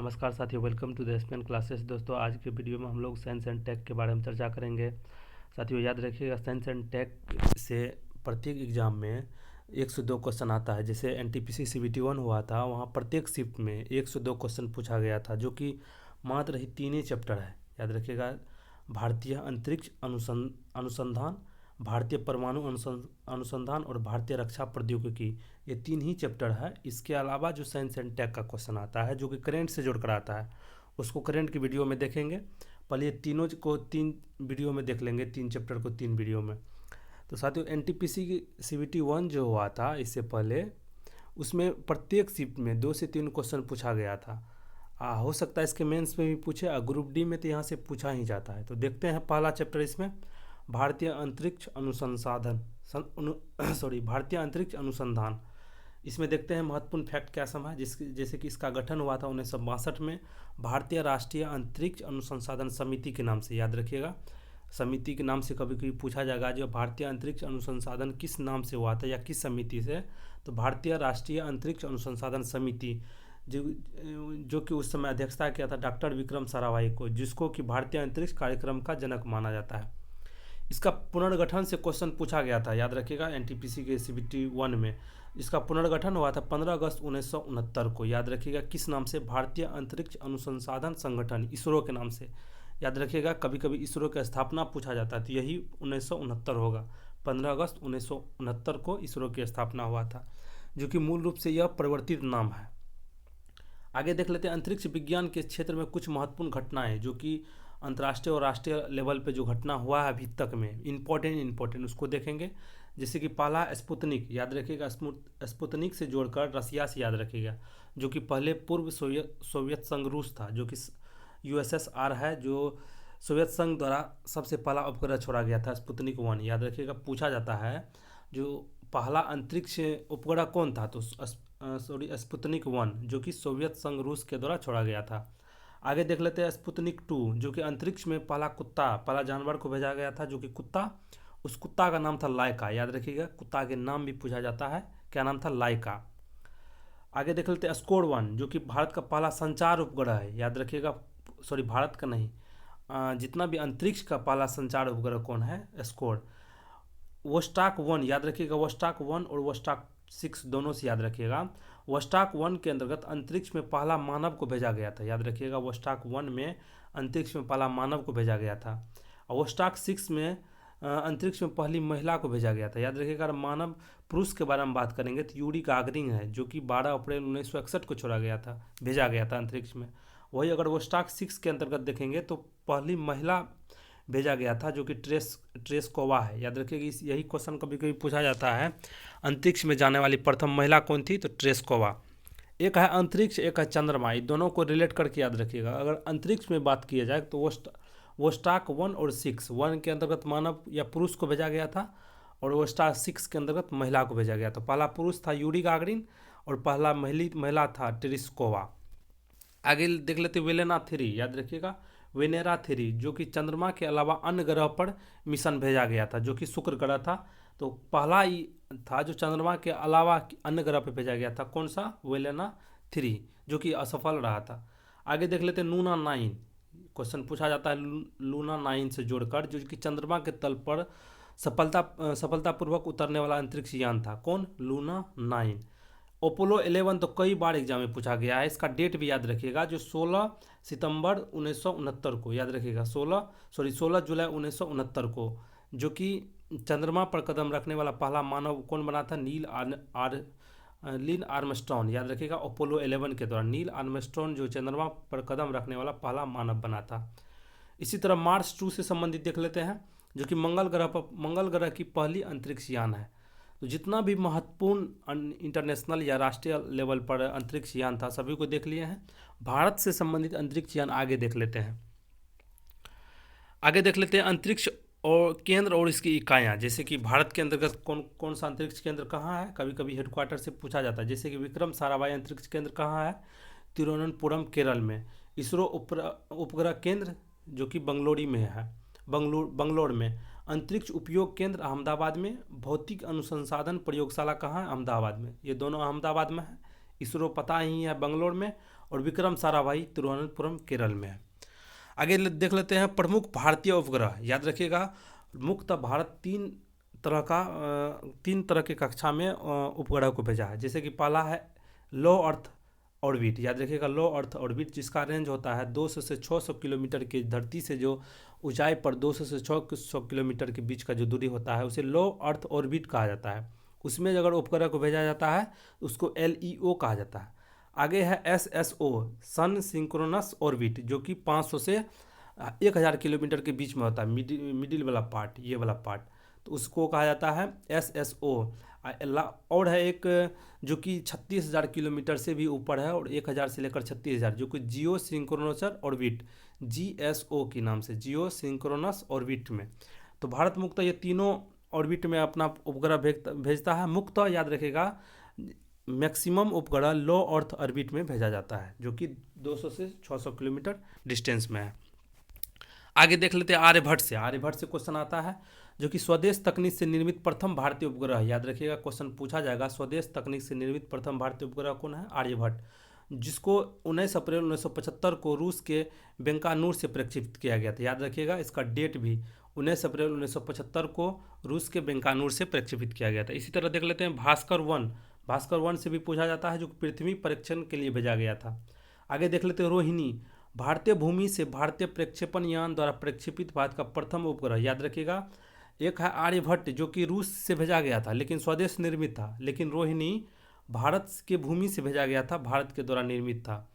नमस्कार साथियों, welcome to the SPN classes. दोस्तों, आज के वीडियो में हम लोग साइंस एंड टेक के बारे में चर्चा करेंगे। साथियों, याद रखिएगा, साइंस एंड टेक से प्रत्येक एग्जाम में 102 क्वेश्चन आता है। जैसे एनटीपीसी सीबीटी 1 हुआ था, वहाँ प्रत्येक शिफ्ट में 102 क्वेश्चन पूछा गया था, जो कि मात्र ही 3 ही चैप्टर है। याद रखिएगा, भारतीय अंतरिक्ष अनुसंधान, भारतीय परमाणु अनुसंधान और भारतीय रक्षा प्रौद्योगिकी, ये 3 ही चैप्टर है। इसके अलावा जो साइंस एंड टेक का क्वेश्चन आता है, जो कि करंट से जोड़कर आता है, उसको करंट की वीडियो में देखेंगे। पहले ये तीनों को 3 वीडियो में देख लेंगे, 3 चैप्टर को 3 वीडियो में। तो साथियों, एनटीपीसी की सीबीटी 1 जो हुआ था इससे पहले, उसमें प्रत्येक शिफ्ट में 2 से 3 क्वेश्चन पूछा गया था। हो सकता है इसके मेंस में भी पूछे, और ग्रुप डी में तो यहाँ से पूछा ही जाता है। तो देखते हैं पहला चैप्टर इसमें, भारतीय अंतरिक्ष अनुसंधान भारतीय अंतरिक्ष अनुसंधान। इसमें देखते हैं महत्वपूर्ण फैक्ट क्या सम है। जैसे कि इसका गठन हुआ था 1962 में भारतीय राष्ट्रीय अंतरिक्ष अनुसंधान समिति के नाम से। याद रखिएगा, समिति के नाम से कभी कभी पूछा जाएगा, जो भारतीय अंतरिक्ष अनुसंधान किस नाम से हुआ था या किस समिति से। तो भारतीय राष्ट्रीय अंतरिक्ष अनुसंधान समिति, जो कि उस समय अध्यक्षता किया था डॉक्टर विक्रम साराभाई को, जिसको कि भारतीय अंतरिक्ष कार्यक्रम का जनक माना जाता है। इसका पुनर्गठन से क्वेश्चन पूछा गया था। याद रखिएगा, एनटीपीसी के सीबीटी 1 में इसका पुनर्गठन हुआ था 15 अगस्त 1969 को। याद रखिएगा, किस नाम से? भारतीय अंतरिक्ष अनुसंधान संगठन, इसरो के नाम से। याद रखिएगा, कभी कभी इसरो की स्थापना पूछा जाता है, तो यही 1969 होगा। 15 अगस्त 1969 को इसरो की स्थापना हुआ था, जो कि मूल रूप से यह परिवर्तित नाम है। आगे देख लेते हैं, अंतरिक्ष विज्ञान के क्षेत्र में कुछ महत्वपूर्ण घटनाएं, जो कि अंतर्राष्ट्रीय और राष्ट्रीय लेवल पे जो घटना हुआ है अभी तक में, इम्पोर्टेंट उसको देखेंगे। जैसे कि पहला स्पुतनिक, याद रखिएगा, स्पुतनिक से जोड़कर रसिया से याद रखिएगा, जो कि पहले पूर्व सोवियत संघ रूस था, जो कि यूएसएसआर है, जो सोवियत संघ द्वारा सबसे पहला उपग्रह छोड़ा गया था, स्पुतनिक 1। याद रखिएगा, पूछा जाता है जो पहला अंतरिक्ष उपग्रह कौन था, तो स्पुतनिक 1, जो कि सोवियत संघ रूस के द्वारा छोड़ा गया था। आगे देख लेते हैं स्पुतनिक 2, जो कि अंतरिक्ष में पहला जानवर को भेजा गया था, जो कि कुत्ता। उस कुत्ता का नाम था लाइका। याद रखिएगा, कुत्ता के नाम भी पूछा जाता है, क्या नाम था? लाइका। आगे देख लेते हैं स्कोर 1, जो कि भारत का पहला संचार उपग्रह है। याद रखिएगा, भारत का नहीं, जितना भी अंतरिक्ष का पहला संचार उपग्रह कौन है? स्कोर। वोस्टाक 1, याद रखिएगा, वोस्टाक 1 और वोस्टाक 6 दोनों से याद रखिएगा। वोस्टाक 1 के अंतर्गत अंतरिक्ष में पहला मानव को भेजा गया था। याद रखिएगा, वोस्टाक 1 में अंतरिक्ष में पहला मानव को भेजा गया था। और वोस्टाक 6 में अंतरिक्ष में पहली महिला को भेजा गया था। याद रखिएगा, मानव पुरुष के बारे में बात करेंगे तो यूरी गागरिन है, जो कि 12 अप्रैल 1961 को भेजा गया था अंतरिक्ष में। वही अगर वोस्टाक 6 के अंतर्गत देखेंगे तो पहली महिला भेजा गया था, जो कि ट्रेस्कोवा है। याद रखिएगा, यही क्वेश्चन कभी कभी पूछा जाता है, अंतरिक्ष में जाने वाली प्रथम महिला कौन थी, तो ट्रेस्कोवा। एक है अंतरिक्ष, एक है चंद्रमा, ये दोनों को रिलेट करके याद रखिएगा। अगर अंतरिक्ष में बात किया जाए तो वोस्टाक 1 और 6, 1 के अंतर्गत मानव या पुरुष को भेजा गया था, और वोस्टाक 6 के अंतर्गत महिला को भेजा गया। तो पहला पुरुष था यूरी गागरिन, और पहला महिला था ट्रेस्कोवा। आगे देख लेते वेलेना 3, याद रखिएगा, वेनेरा 3, जो कि चंद्रमा के अलावा अन्य ग्रह पर मिशन भेजा गया था, जो कि शुक्र ग्रह था। तो पहला ही था जो चंद्रमा के अलावा अन्य ग्रह पर भेजा गया था, कौन सा? वेलेना 3, जो कि असफल रहा था। आगे देख लेते लूना 9, क्वेश्चन पूछा जाता है लूना 9 से जोड़कर, जो कि चंद्रमा के तल पर सफलतापूर्वक उतरने वाला अंतरिक्ष यान था। कौन? लूना 9। अपोलो 11 तो कई बार एग्जाम में पूछा गया है, इसका डेट भी याद रखिएगा, जो 16 सितंबर 1969 को। याद रखिएगा, 16 जुलाई 1969 को, जो कि चंद्रमा पर कदम रखने वाला पहला मानव कौन बना था? Neil Armstrong. याद रखिएगा, अपोलो 11 के दौरान नील आर्मस्ट्रॉन्ग जो चंद्रमा पर कदम रखने वाला पहला मानव बना था। इसी तरह मार्स 2 से संबंधित देख लेते हैं, जो कि मंगल ग्रह की पहली अंतरिक्ष यान है। तो जितना भी महत्वपूर्ण इंटरनेशनल या राष्ट्रीय लेवल पर अंतरिक्ष यान था, सभी को देख लिए हैं। भारत से संबंधित अंतरिक्ष यान आगे देख लेते हैं। आगे देख लेते हैं अंतरिक्ष और केंद्र और इसकी इकाइयाँ। जैसे कि भारत के अंतर्गत कौन कौन सा अंतरिक्ष केंद्र कहाँ है, कभी कभी हेडक्वार्टर से पूछा जाता है। जैसे कि विक्रम साराभाई अंतरिक्ष केंद्र कहाँ है? तिरुवनंतपुरम, केरल में। इसरो उपग्रह केंद्र, जो कि बंगलोर में। अंतरिक्ष उपयोग केंद्र अहमदाबाद में। भौतिक अनुसंधान प्रयोगशाला कहाँ है? अहमदाबाद में। ये दोनों अहमदाबाद में है। इसरो पता ही है बंगलोर में, और विक्रम साराभाई तिरुवनंतपुरम केरल में है। आगे देख लेते हैं प्रमुख भारतीय उपग्रह। याद रखिएगा मुख्यतः भारत तीन तरह के कक्षा में उपग्रह को भेजा है। जैसे कि पहला है लो अर्थ ऑर्बिट। याद रखिएगा लो अर्थ ऑर्बिट, जिसका रेंज होता है 200 से 600 किलोमीटर की धरती से जो ऊंचाई पर 200 से 600 किलोमीटर के बीच का जो दूरी होता है उसे लो अर्थ ऑर्बिट कहा जाता है। उसमें अगर उपग्रह को भेजा जाता है उसको LEO कहा जाता है। आगे है SSO सन सिंक्रोनस ऑर्बिट, जो कि 500 से 1000 किलोमीटर के बीच में होता है, मिडिल वाला पार्ट, ये वाला पार्ट, तो उसको कहा जाता है SSO। और है एक जो कि 36,000 किलोमीटर से भी ऊपर है और 1000 से लेकर 36,000, जो कि जियो सिंक्रोनस ऑर्बिट, GSO के नाम से, जियो सिंक्रोनस ऑर्बिट में। तो भारत मुख्यतः ये तीनों ऑर्बिट में अपना उपग्रह भेजता है। मुख्यतः याद रखेगा मैक्सिमम उपग्रह लो अर्थ ऑर्बिट में भेजा जाता है, जो कि 200 से 600 किलोमीटर डिस्टेंस में है। आगे देख लेते हैं आर्यभट्ट से क्वेश्चन आता है, जो कि स्वदेश तकनीक से निर्मित प्रथम भारतीय उपग्रह। याद रखिएगा क्वेश्चन पूछा जाएगा, स्वदेश तकनीक से निर्मित प्रथम भारतीय उपग्रह कौन है? आर्यभट्ट, जिसको 19 अप्रैल 1975 को रूस के बेंकानूर से प्रक्षेपित किया गया था। याद रखिएगा इसका डेट भी 19 अप्रैल 1975 को रूस के बेंकानूर से प्रक्षेपित किया गया था। इसी तरह देख लेते हैं भास्कर 1 से भी पूछा जाता है, जो पृथ्वी परीक्षण के लिए भेजा गया था। आगे देख लेते हैं रोहिणी, भारतीय भूमि से भारतीय प्रक्षेपण यान द्वारा प्रक्षेपित भारत का प्रथम उपग्रह। याद रखिएगा एक है आर्यभट्ट, जो कि रूस से भेजा गया था लेकिन स्वदेश निर्मित था, लेकिन रोहिणी भारत के भूमि से भेजा गया था, भारत के द्वारा निर्मित था,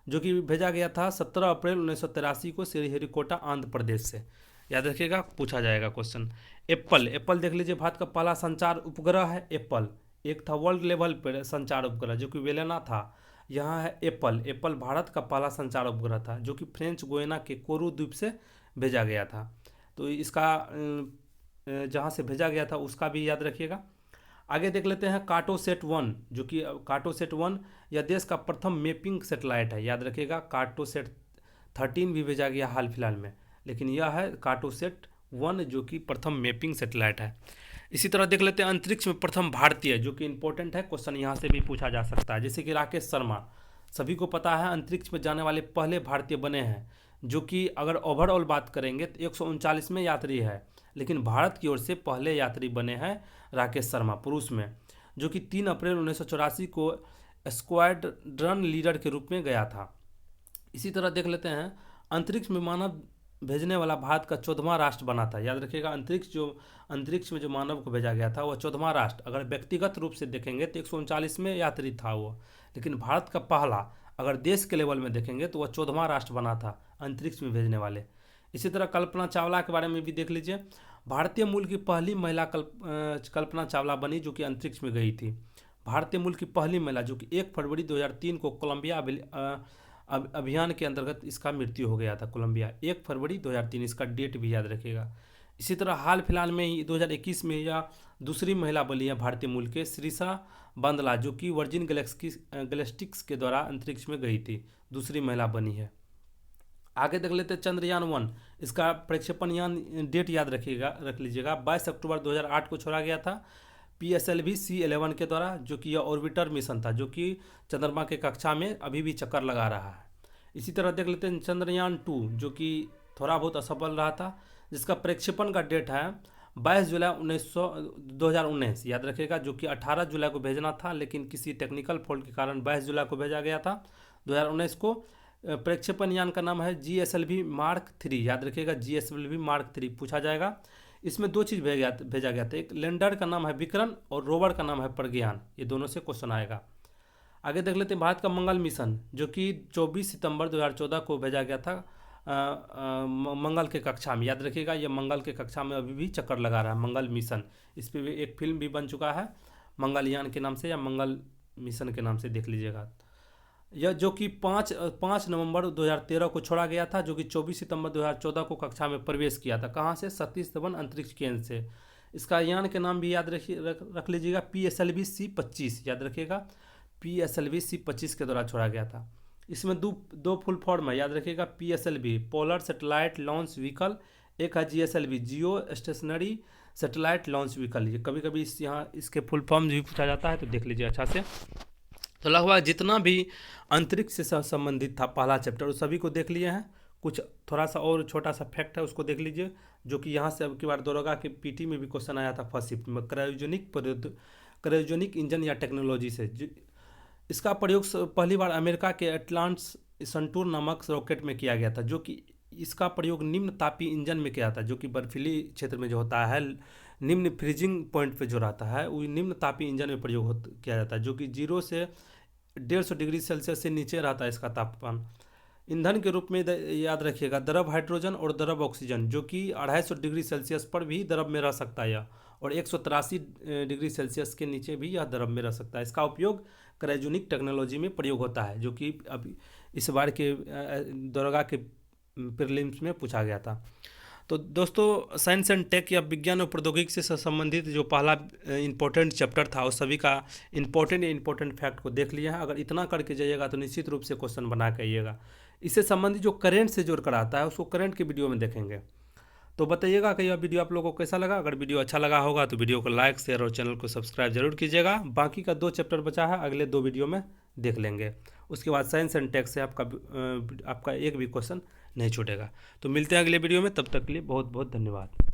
जो कि भेजा गया था 17 अप्रैल 1983 को श्रीहरिकोटा आंध्र प्रदेश से। याद रखिएगा पूछा जाएगा क्वेश्चन। एप्पल देख लीजिए, भारत का पहला संचार उपग्रह है एप्पल। एक था वर्ल्ड लेवल पर संचार उपग्रह, जो कि वेलेना था। यहाँ है एप्पल भारत का पहला संचार उपग्रह था, जो कि फ्रेंच गोयना के कोरू द्वीप से भेजा गया था। तो इसका जहाँ से भेजा गया था उसका भी याद रखिएगा। आगे देख लेते हैं कार्टोसेट 1, जो कि कार्टोसेट 1 यह देश का प्रथम मैपिंग सेटेलाइट है। याद रखिएगा कार्टोसेट 13 भी भेजा गया हाल फिलहाल में, लेकिन यह है कार्टोसेट 1 जो कि प्रथम मैपिंग सेटेलाइट है। इसी तरह देख लेते हैं अंतरिक्ष में प्रथम भारतीय, जो कि इंपॉर्टेंट है, क्वेश्चन यहाँ से भी पूछा जा सकता है। जैसे कि राकेश शर्मा, सभी को पता है अंतरिक्ष में जाने वाले पहले भारतीय बने हैं, जो कि अगर ओवरऑल बात करेंगे तो 139 में यात्री है, लेकिन भारत की ओर से पहले यात्री बने हैं राकेश शर्मा पुरुष में, जो कि 3 अप्रैल 1984 को स्क्वाड्रन लीडर के रूप में गया था। इसी तरह देख लेते हैं अंतरिक्ष में मानव भेजने वाला भारत का 14वां राष्ट्र बना था। याद रखिएगा अंतरिक्ष में जो मानव को भेजा गया था वह 14वां राष्ट्र। अगर व्यक्तिगत रूप से देखेंगे तो 139 में यात्री था वो, लेकिन भारत का पहला, अगर देश के लेवल में देखेंगे तो वह 14वां राष्ट्र बना था अंतरिक्ष में भेजने वाले। इसी तरह कल्पना चावला के बारे में भी देख लीजिए, भारतीय मूल की पहली महिला कल्पना चावला बनी, जो कि अंतरिक्ष में गई थी। भारतीय मूल की पहली महिला, जो कि 1 फरवरी 2003 को कोलंबिया अभियान के अंतर्गत इसका मृत्यु हो गया था। कोलंबिया 1 फरवरी 2003, इसका डेट भी याद रखिएगा। इसी तरह हाल फिलहाल में ही 2021 में यह दूसरी महिला बनी है भारतीय मूल के, श्रीषा बंदला, जो कि वर्जिन गैलेक्टिक्स के द्वारा अंतरिक्ष में गई थी, दूसरी महिला बनी है। आगे देख लेते हैं चंद्रयान 1, इसका प्रक्षेपण यान डेट याद रख लीजिएगा 22 अक्टूबर 2008 को छोड़ा गया था PSLV C11 के द्वारा, जो कि यह ऑर्बिटर मिशन था, जो कि चंद्रमा के कक्षा में अभी भी चक्कर लगा रहा है। इसी तरह देख लेते हैं चंद्रयान 2, जो कि थोड़ा बहुत असफल रहा था, जिसका प्रक्षेपण का डेट है 22 जुलाई 2019। याद रखिएगा, जो कि 18 जुलाई को भेजना था, लेकिन किसी टेक्निकल फॉल्ट के कारण 22 जुलाई को भेजा गया था 2019 को। प्रक्षेपण यान का नाम है GSLV Mark 3। याद रखिएगा GSLV Mark 3 पूछा जाएगा। इसमें 2 चीज़ भेजा गया था, एक लैंडर का नाम है विक्रम और रोवर का नाम है प्रज्ञान, ये दोनों से क्वेश्चन आएगा। आगे देख लेते हैं भारत का मंगल मिशन, जो कि 24 सितंबर 2014 को भेजा गया था मंगल के कक्षा में। याद रखिएगा ये मंगल के कक्षा में अभी भी चक्कर लगा रहा है मंगल मिशन। इस पर भी एक फिल्म भी बन चुका है मंगलयान के नाम से या मंगल मिशन के नाम से, देख लीजिएगा। यह जो कि 5 नवंबर 2013 को छोड़ा गया था, जो कि 24 सितंबर 2014 को कक्षा में प्रवेश किया था। कहाँ से? सतीश धवन अंतरिक्ष केंद्र से। इसका यान के नाम भी याद रख लीजिएगा PSLV C25। याद रखिएगा PSLV C25 के द्वारा छोड़ा गया था। इसमें दो फुल फॉर्म है, याद रखिएगा PSLV polar satellite launch vehicle, एक है GSLV जियो स्टेशनरी सेटेलाइट लॉन्च व्हीकल। ये कभी कभी इसके फुल फॉर्म भी पूछा जाता है, तो देख लीजिए अच्छा से। तो लगभग जितना भी अंतरिक्ष से संबंधित था पहला चैप्टर उस सभी को देख लिए हैं। कुछ थोड़ा सा और छोटा सा फैक्ट है उसको देख लीजिए, जो कि यहाँ से अब की बार दरोगा के पीटी में भी क्वेश्चन आया था फर्स्ट शिफ्ट में, क्रायोजेनिक इंजन या टेक्नोलॉजी से। इसका प्रयोग पहली बार अमेरिका के एटलांस संटूर नामक रॉकेट में किया गया था, जो कि इसका प्रयोग निम्न तापीय इंजन में किया था, जो कि बर्फीली क्षेत्र में जो होता है, निम्न फ्रीजिंग पॉइंट पे जो रहता है वो निम्न तापीय इंजन में प्रयोग किया जाता है, जो कि 0 से 150 डिग्री सेल्सियस से नीचे रहता है इसका तापमान। ईंधन के रूप में याद रखिएगा द्रव हाइड्रोजन और द्रव ऑक्सीजन, जो कि 250 डिग्री सेल्सियस पर भी द्रव में रह सकता है और 183 डिग्री सेल्सियस के नीचे भी यह द्रव में रह सकता है। इसका उपयोग क्रायोजेनिक टेक्नोलॉजी में प्रयोग होता है, जो कि अब इस बार के दरोगा के प्रीलिम्स में पूछा गया था। तो दोस्तों साइंस एंड टेक या विज्ञान और प्रौद्योगिकी से संबंधित जो पहला इंपॉर्टेंट चैप्टर था उस सभी का इंपॉर्टेंट फैक्ट को देख लिया है। अगर इतना करके जाइएगा तो निश्चित रूप से क्वेश्चन बना के आइएगा। इससे संबंधित जो करंट से जोड़ कर आता है उसको करंट की वीडियो में देखेंगे। तो बताइएगा कि यह वीडियो आप लोगों को कैसा लगा। अगर वीडियो अच्छा लगा होगा तो वीडियो को लाइक शेयर और चैनल को सब्सक्राइब जरूर कीजिएगा। बाकी का 2 चैप्टर बचा है, अगले 2 वीडियो में देख लेंगे। उसके बाद साइंस एंड टेक से आपका एक भी क्वेश्चन नहीं छूटेगा। तो मिलते हैं अगले वीडियो में, तब तक के लिए बहुत बहुत धन्यवाद।